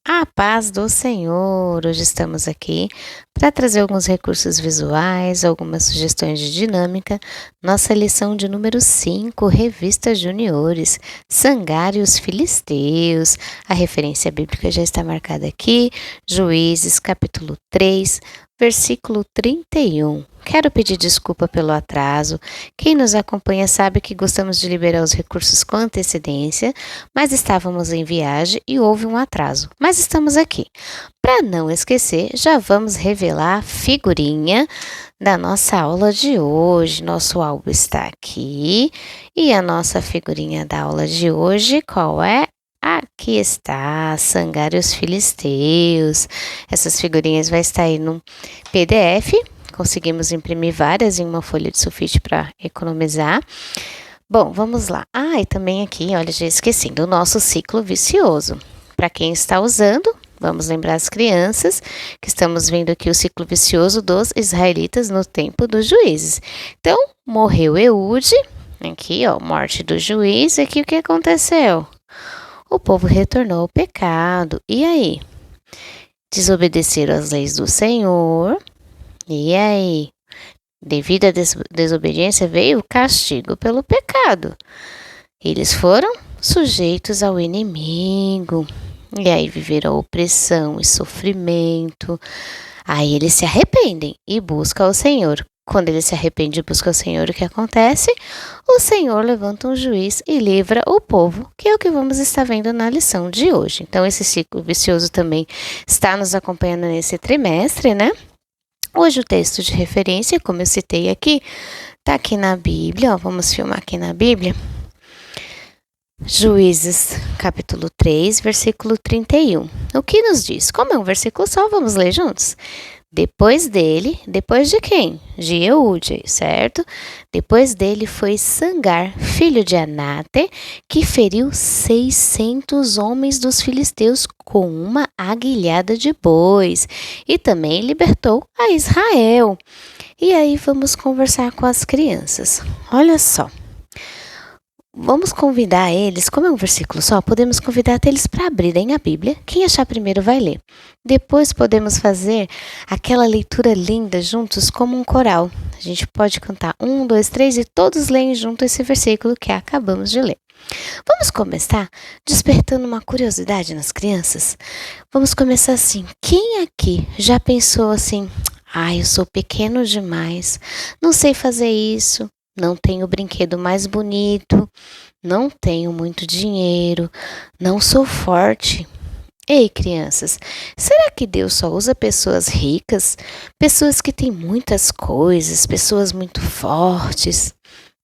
A paz do Senhor! Hoje estamos aqui para trazer alguns recursos visuais, algumas sugestões de dinâmica. Nossa lição de número 5, Revista Juniores, Sangar e os Filisteus. A referência bíblica já está marcada aqui, Juízes, capítulo 3, versículo 31. Quero pedir desculpa pelo atraso. Quem nos acompanha sabe que gostamos de liberar os recursos com antecedência, mas estávamos em viagem e houve um atraso. Mas estamos aqui. Para não esquecer, já vamos revelar a figurinha da nossa aula de hoje. Nosso álbum está aqui e a nossa figurinha da aula de hoje, qual é? Aqui está, Sangar e os Filisteus. Essas figurinhas vai estar aí no PDF. Conseguimos imprimir várias em uma folha de sulfite para economizar. Bom, vamos lá. E também aqui, olha, já esqueci, do nosso ciclo vicioso. Para quem está usando, vamos lembrar as crianças que estamos vendo aqui o ciclo vicioso dos israelitas no tempo dos juízes. Então, morreu Eude, aqui, ó, morte do juiz. Aqui o que aconteceu? O povo retornou ao pecado. E aí? Desobedeceram às leis do Senhor. E aí? Devido à desobediência veio o castigo pelo pecado. Eles foram sujeitos ao inimigo. E aí viveram opressão e sofrimento. Aí eles se arrependem e buscam o Senhor. Quando eles se arrependem e buscam o Senhor, o que acontece? O Senhor levanta um juiz e livra o povo, que é o que vamos estar vendo na lição de hoje. Então esse ciclo vicioso também está nos acompanhando nesse trimestre, né? Hoje o texto de referência, como eu citei aqui, está aqui na Bíblia, ó, vamos filmar aqui na Bíblia. Juízes, capítulo 3, versículo 31. O que nos diz? Como é um versículo só, vamos ler juntos? Depois dele, depois de quem? De Eude, certo? Depois dele foi Sangar, filho de Anate, que feriu 600 homens dos filisteus com uma aguilhada de bois e também libertou a Israel. E aí vamos conversar com as crianças. Olha só. Vamos convidar eles, como é um versículo só, podemos convidar eles para abrirem a Bíblia. Quem achar primeiro vai ler. Depois podemos fazer aquela leitura linda juntos como um coral. A gente pode cantar 1, 2, 3 e todos leem junto esse versículo que acabamos de ler. Vamos começar despertando uma curiosidade nas crianças? Vamos começar assim. Quem aqui já pensou assim, eu sou pequeno demais, não sei fazer isso. Não tenho o brinquedo mais bonito, não tenho muito dinheiro, não sou forte. Ei, crianças, será que Deus só usa pessoas ricas? Pessoas que têm muitas coisas, pessoas muito fortes?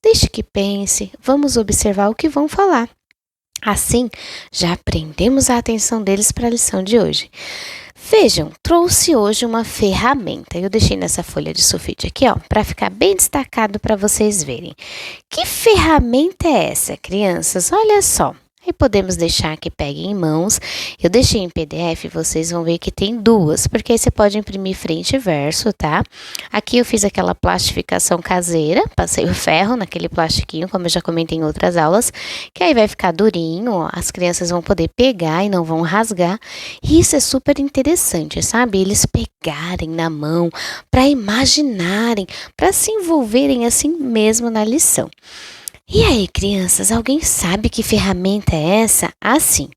Deixe que pense, vamos observar o que vão falar. Assim, já prendemos a atenção deles para a lição de hoje. Vejam, trouxe hoje uma ferramenta. Eu deixei nessa folha de sulfite aqui, ó, para ficar bem destacado para vocês verem. Que ferramenta é essa, crianças? Olha só. Aí podemos deixar que peguem em mãos. Eu deixei em PDF, vocês vão ver que tem duas, porque aí você pode imprimir frente e verso, tá? Aqui eu fiz aquela plastificação caseira, passei o ferro naquele plastiquinho, como eu já comentei em outras aulas, que aí vai ficar durinho, ó, as crianças vão poder pegar e não vão rasgar. E isso é super interessante, sabe? Eles pegarem na mão, para imaginarem, para se envolverem assim mesmo na lição. E aí, crianças, alguém sabe que ferramenta é essa? Sim,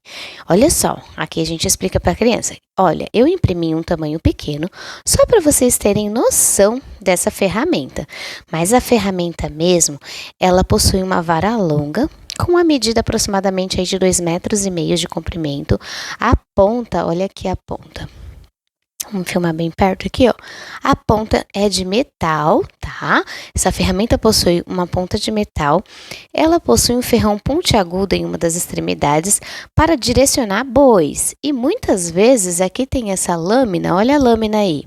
olha só, aqui a gente explica para a criança. Olha, eu imprimi um tamanho pequeno, só para vocês terem noção dessa ferramenta. Mas a ferramenta mesmo, ela possui uma vara longa, com uma medida aproximadamente aí de 2,5 metros de comprimento. A ponta, olha aqui a ponta. Vamos filmar bem perto aqui, ó. A ponta é de metal, tá? Essa ferramenta possui uma ponta de metal. Ela possui um ferrão pontiagudo em uma das extremidades para direcionar bois. E muitas vezes aqui tem essa lâmina, olha a lâmina aí.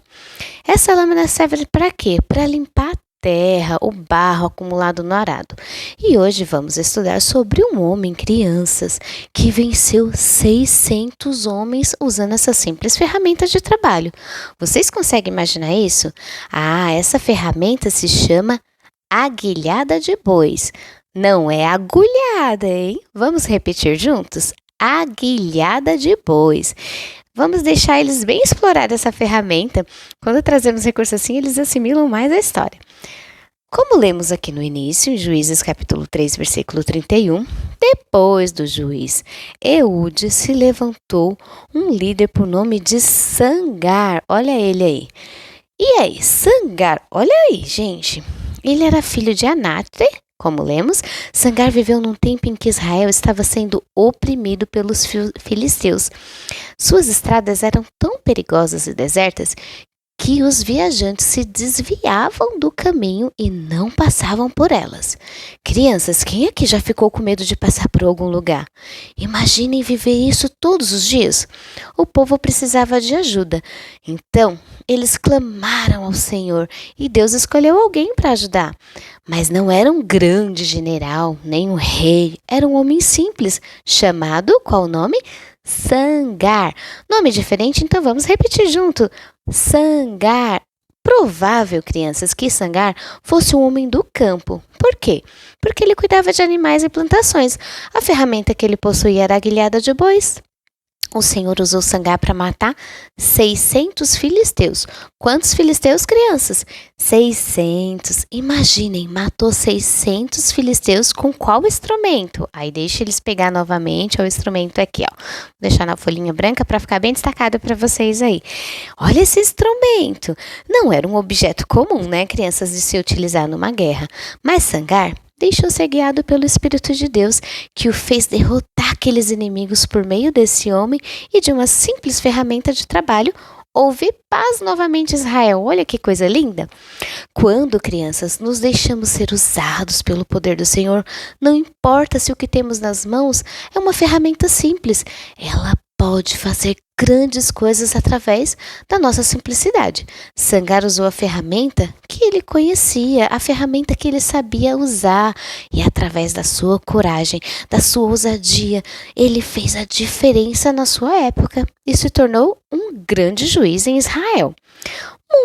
Essa lâmina serve para quê? Para limpar a terra, o barro acumulado no arado. E hoje vamos estudar sobre um homem, crianças, que venceu 600 homens usando essa simples ferramenta de trabalho. Vocês conseguem imaginar isso? Essa ferramenta se chama aguilhada de bois. Não é agulhada, hein? Vamos repetir juntos? Aguilhada de bois. Vamos deixar eles bem explorar essa ferramenta. Quando trazemos recursos assim, eles assimilam mais a história. Como lemos aqui no início, em Juízes capítulo 3, versículo 31, depois do juiz Eude se levantou um líder por nome de Sangar. Olha ele aí. E aí, Sangar, olha aí, gente. Ele era filho de Anate, como lemos. Sangar viveu num tempo em que Israel estava sendo oprimido pelos filisteus. Suas estradas eram tão perigosas e desertas que os viajantes se desviavam do caminho e não passavam por elas. Crianças, quem aqui já ficou com medo de passar por algum lugar? Imaginem viver isso todos os dias. O povo precisava de ajuda. Então, eles clamaram ao Senhor e Deus escolheu alguém para ajudar. Mas não era um grande general, nem um rei. Era um homem simples, chamado, qual o nome? Sangar. Nome diferente, então vamos repetir junto. Sangar. Provável, crianças, que Sangar fosse um homem do campo. Por quê? Porque ele cuidava de animais e plantações. A ferramenta que ele possuía era a guilhada de bois. O Senhor usou Sangar para matar 600 filisteus. Quantos filisteus, crianças? 600. Imaginem, matou 600 filisteus com qual instrumento? Aí deixa eles pegar novamente o instrumento aqui, ó. Vou deixar na folhinha branca para ficar bem destacado para vocês aí. Olha esse instrumento. Não era um objeto comum, né, crianças, de se utilizar numa guerra. Mas Sangar deixou ser guiado pelo Espírito de Deus, que o fez derrotar aqueles inimigos por meio desse homem e de uma simples ferramenta de trabalho. Houve paz novamente em Israel. Olha que coisa linda! Quando, crianças, nos deixamos ser usados pelo poder do Senhor, não importa se o que temos nas mãos é uma ferramenta simples, ela pode fazer grandes coisas através da nossa simplicidade. Sangar usou a ferramenta que ele conhecia, a ferramenta que ele sabia usar, e através da sua coragem, da sua ousadia, ele fez a diferença na sua época e se tornou um grande juiz em Israel.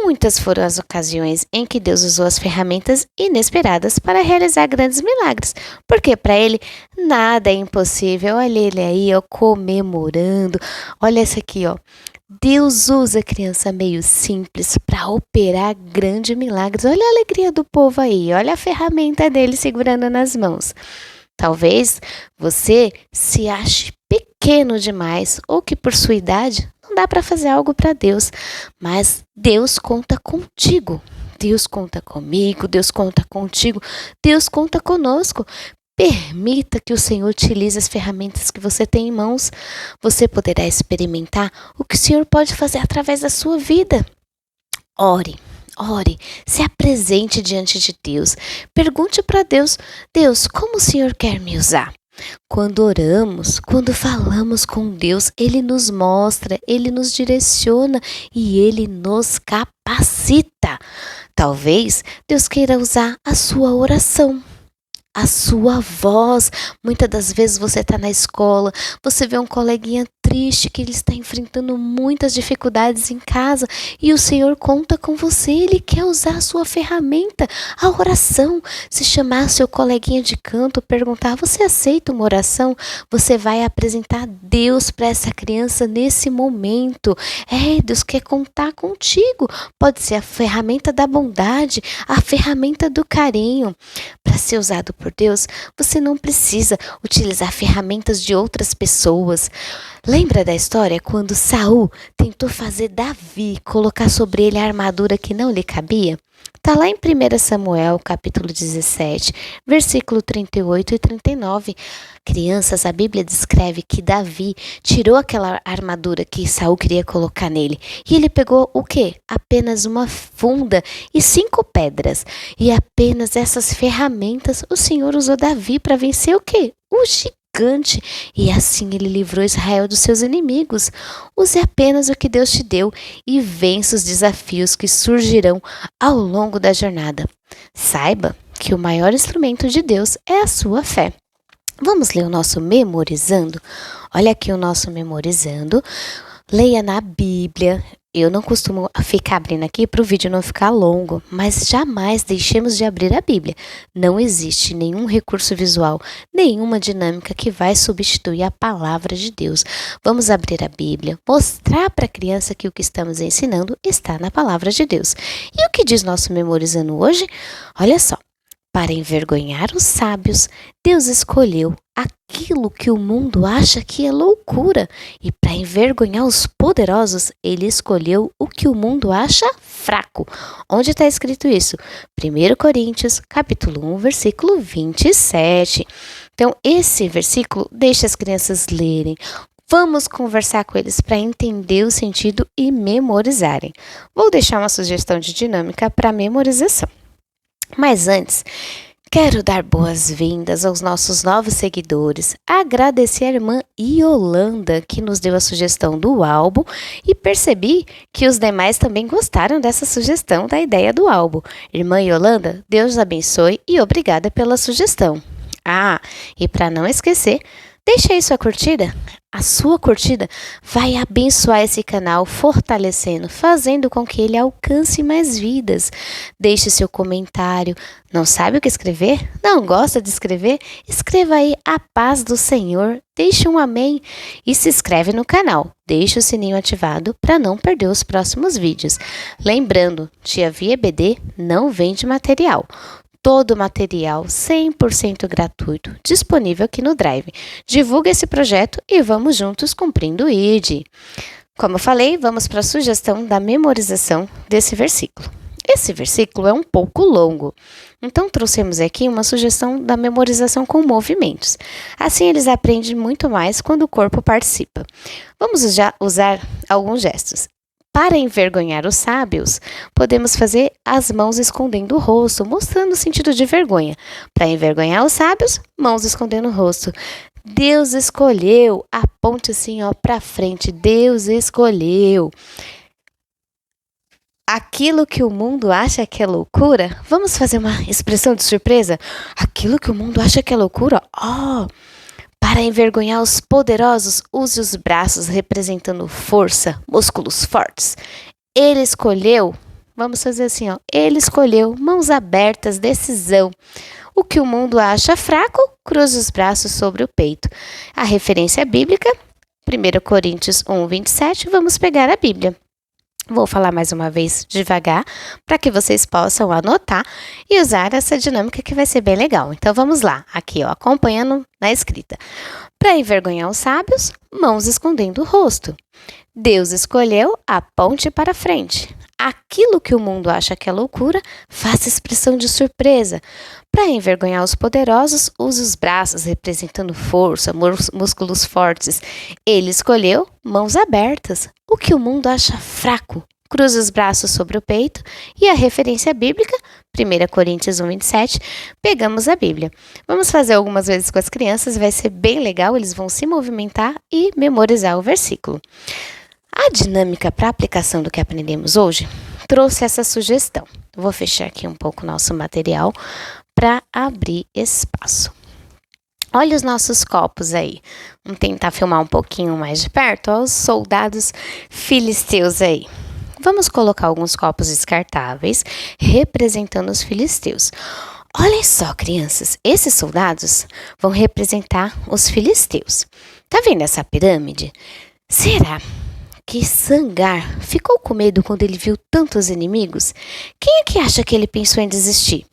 Muitas foram as ocasiões em que Deus usou as ferramentas inesperadas para realizar grandes milagres, porque para ele nada é impossível. Olha ele aí, ó, comemorando. Olha essa aqui, ó. Deus usa a criança meio simples para operar grandes milagres. Olha a alegria do povo aí, olha a ferramenta dele segurando nas mãos. Talvez você se ache pequeno demais ou que por sua idade não dá para fazer algo para Deus, mas Deus conta contigo. Deus conta comigo, Deus conta contigo, Deus conta conosco. Permita que o Senhor utilize as ferramentas que você tem em mãos. Você poderá experimentar o que o Senhor pode fazer através da sua vida. Ore. Ore, se apresente diante de Deus. Pergunte para Deus: Deus, como o Senhor quer me usar? Quando oramos, quando falamos com Deus, Ele nos mostra, Ele nos direciona e Ele nos capacita. Talvez Deus queira usar a sua oração, a sua voz. Muitas das vezes você está na escola, você vê um coleguinha triste que ele está enfrentando muitas dificuldades em casa e o Senhor conta com você. Ele quer usar a sua ferramenta, a oração. Se chamar seu coleguinha de canto, perguntar: você aceita uma oração? Você vai apresentar Deus para essa criança nesse momento. Deus quer contar contigo. Pode ser a ferramenta da bondade, a ferramenta do carinho. Para ser usado por Deus, você não precisa utilizar ferramentas de outras pessoas. Lembra da história quando Saul tentou fazer Davi colocar sobre ele a armadura que não lhe cabia? Está lá em 1 Samuel, capítulo 17, versículo 38 e 39. Crianças, a Bíblia descreve que Davi tirou aquela armadura que Saul queria colocar nele. E ele pegou o quê? Apenas uma funda e 5 pedras. E apenas essas ferramentas o Senhor usou Davi para vencer o quê? O gigante. E assim ele livrou Israel dos seus inimigos. Use apenas o que Deus te deu e vença os desafios que surgirão ao longo da jornada. Saiba que o maior instrumento de Deus é a sua fé. Vamos ler o nosso memorizando? Olha aqui o nosso memorizando. Leia na Bíblia, Eu não costumo ficar abrindo aqui para o vídeo não ficar longo, mas jamais deixemos de abrir a Bíblia. Não existe nenhum recurso visual, nenhuma dinâmica que vai substituir a palavra de Deus. Vamos abrir a Bíblia, mostrar para a criança que o que estamos ensinando está na palavra de Deus. E o que diz nosso memorizando hoje? Olha só. Para envergonhar os sábios, Deus escolheu aquilo que o mundo acha que é loucura. E para envergonhar os poderosos, ele escolheu o que o mundo acha fraco. Onde está escrito isso? 1 Coríntios, capítulo 1, versículo 27. Então, esse versículo deixa as crianças lerem. Vamos conversar com eles para entender o sentido e memorizarem. Vou deixar uma sugestão de dinâmica para memorização. Mas antes, quero dar boas-vindas aos nossos novos seguidores, agradecer a irmã Yolanda, que nos deu a sugestão do álbum, e percebi que os demais também gostaram dessa sugestão da ideia do álbum. Irmã Yolanda, Deus abençoe e obrigada pela sugestão. Ah, e para não esquecer, deixa aí sua curtida. A sua curtida vai abençoar esse canal, fortalecendo, fazendo com que ele alcance mais vidas. Deixe seu comentário. Não sabe o que escrever? Não gosta de escrever? Escreva aí a paz do Senhor. Deixe um amém e se inscreve no canal. Deixe o sininho ativado para não perder os próximos vídeos. Lembrando, Tia Via EBD não vende material. Todo o material 100% gratuito disponível aqui no Drive. Divulga esse projeto e vamos juntos cumprindo o ID. Como eu falei, vamos para a sugestão da memorização desse versículo. Esse versículo é um pouco longo, então trouxemos aqui uma sugestão da memorização com movimentos. Assim eles aprendem muito mais quando o corpo participa. Vamos já usar alguns gestos. Para envergonhar os sábios, podemos fazer as mãos escondendo o rosto, mostrando o sentido de vergonha. Para envergonhar os sábios, mãos escondendo o rosto. Deus escolheu, aponte assim ó para frente, Deus escolheu. Aquilo que o mundo acha que é loucura, vamos fazer uma expressão de surpresa? Aquilo que o mundo acha que é loucura, para envergonhar os poderosos, use os braços representando força, músculos fortes. Ele escolheu, vamos fazer assim, ele escolheu mãos abertas, decisão. O que o mundo acha fraco, cruze os braços sobre o peito. A referência bíblica, 1 Coríntios 1, 27, vamos pegar a Bíblia. Vou falar mais uma vez devagar para que vocês possam anotar e usar essa dinâmica que vai ser bem legal. Então vamos lá, aqui acompanhando na escrita. Para envergonhar os sábios, mãos escondendo o rosto. Deus escolheu, aponte para frente. Aquilo que o mundo acha que é loucura, faça expressão de surpresa. Para envergonhar os poderosos, use os braços representando força, músculos fortes. Ele escolheu mãos abertas. O que o mundo acha fraco, cruze os braços sobre o peito. E a referência bíblica, 1 Coríntios 1, 27, pegamos a Bíblia. Vamos fazer algumas vezes com as crianças, vai ser bem legal, eles vão se movimentar e memorizar o versículo. A dinâmica para a aplicação do que aprendemos hoje trouxe essa sugestão. Vou fechar aqui um pouco o nosso material para abrir espaço. Olha os nossos copos aí. Vamos tentar filmar um pouquinho mais de perto. Olha os soldados filisteus aí. Vamos colocar alguns copos descartáveis representando os filisteus. Olhem só, crianças, esses soldados vão representar os filisteus. Tá vendo essa pirâmide? Será que Sangar ficou com medo quando ele viu tantos inimigos? Quem é que acha que ele pensou em desistir?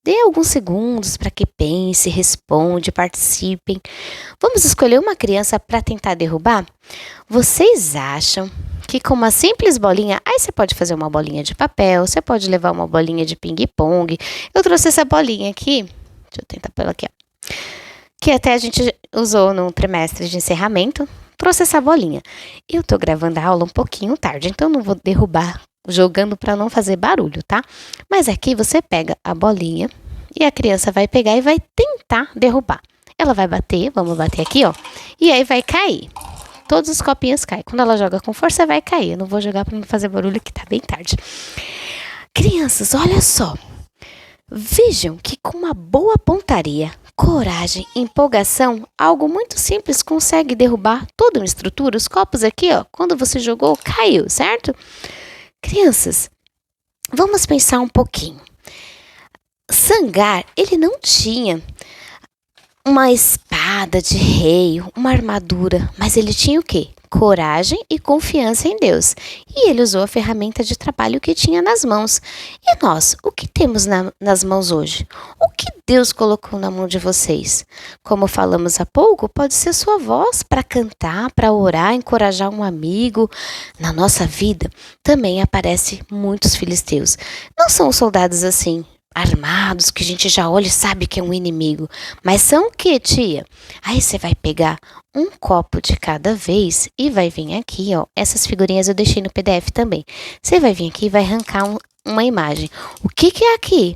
Dê alguns segundos para que pense, responde, participem. Vamos escolher uma criança para tentar derrubar? Vocês acham que com uma simples bolinha, aí você pode fazer uma bolinha de papel, você pode levar uma bolinha de ping-pong. Eu trouxe essa bolinha aqui, deixa eu tentar pela aqui, que até a gente usou no trimestre de encerramento. Trouxe essa bolinha. Eu tô gravando a aula um pouquinho tarde, então não vou derrubar jogando para não fazer barulho, tá? Mas aqui você pega a bolinha e a criança vai pegar e vai tentar derrubar. Ela vai bater, vamos bater aqui, e aí vai cair. Todos os copinhos caem. Quando ela joga com força, vai cair. Eu não vou jogar para não fazer barulho, que tá bem tarde. Crianças, olha só. Vejam que com uma boa pontaria, coragem, empolgação, algo muito simples consegue derrubar toda uma estrutura. Os copos aqui, ó, quando você jogou, caiu, certo? Crianças, vamos pensar um pouquinho. Sangar, ele não tinha uma espada de rei, uma armadura, mas ele tinha o quê? Coragem e confiança em Deus. E ele usou a ferramenta de trabalho que tinha nas mãos. E nós, o que temos nas mãos hoje? O que Deus colocou na mão de vocês? Como falamos há pouco, pode ser sua voz para cantar, para orar, encorajar um amigo. Na nossa vida também aparecem muitos filisteus. Não são soldados assim, armados, que a gente já olha e sabe que é um inimigo. Mas são o que, tia? Aí você vai pegar um copo de cada vez e vai vir aqui, ó. Essas figurinhas eu deixei no PDF também. Você vai vir aqui e vai arrancar uma imagem. O que é aqui?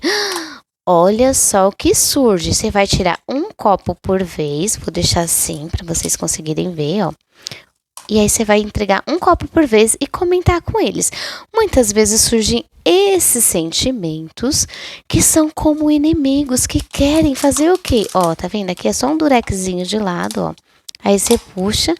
Olha só o que surge. Você vai tirar um copo por vez. Vou deixar assim para vocês conseguirem ver, ó. E aí você vai entregar um copo por vez e comentar com eles. Muitas vezes surgem esses sentimentos que são como inimigos que querem fazer o quê? Ó, tá vendo? Aqui é só um durexzinho de lado, ó. Aí você puxa.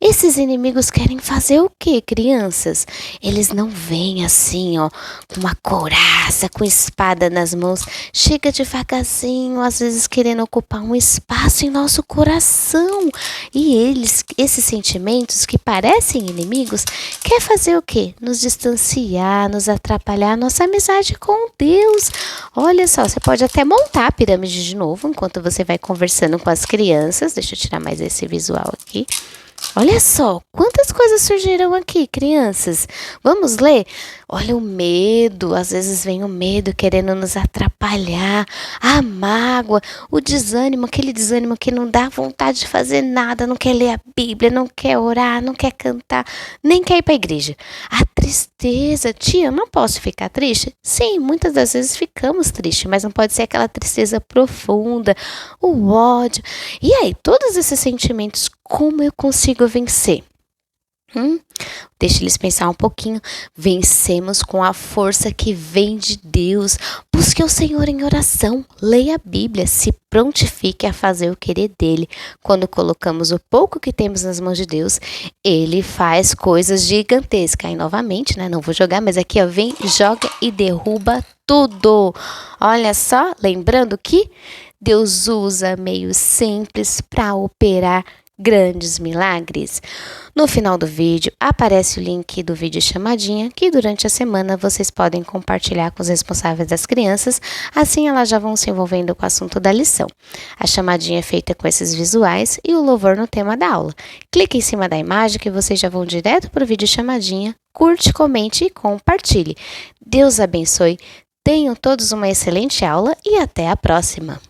Esses inimigos querem fazer o quê, crianças? Eles não vêm assim, ó, com uma couraça, com espada nas mãos. Chega devagarzinho, às vezes querendo ocupar um espaço em nosso coração. E esses sentimentos que parecem inimigos, quer fazer o quê? Nos distanciar, nos atrapalhar a nossa amizade com Deus. Olha só, você pode até montar a pirâmide de novo enquanto você vai conversando com as crianças. Deixa eu tirar mais esse visual aqui. Olha só, quantas coisas surgiram aqui, crianças. Vamos ler? Olha o medo, às vezes vem o medo querendo nos atrapalhar, a mágoa, o desânimo, aquele desânimo que não dá vontade de fazer nada, não quer ler a Bíblia, não quer orar, não quer cantar, nem quer ir para a igreja. A tristeza, tia, eu não posso ficar triste? Sim, muitas das vezes ficamos tristes, mas não pode ser aquela tristeza profunda, o ódio. E aí, todos esses sentimentos, como eu consigo vencer? Deixa eles pensar um pouquinho. Vencemos com a força que vem de Deus. Busque o Senhor em oração. Leia a Bíblia. Se prontifique a fazer o querer dele. Quando colocamos o pouco que temos nas mãos de Deus, ele faz coisas gigantescas. Aí novamente, né? Não vou jogar, mas aqui ó, vem, joga e derruba tudo. Olha só, lembrando que Deus usa meios simples para operar grandes milagres. No final do vídeo aparece o link do vídeo chamadinha que durante a semana vocês podem compartilhar com os responsáveis das crianças, assim elas já vão se envolvendo com o assunto da lição. A chamadinha é feita com esses visuais e o louvor no tema da aula. Clique em cima da imagem que vocês já vão direto para o vídeo chamadinha, curte, comente e compartilhe. Deus abençoe, tenham todos uma excelente aula e até a próxima!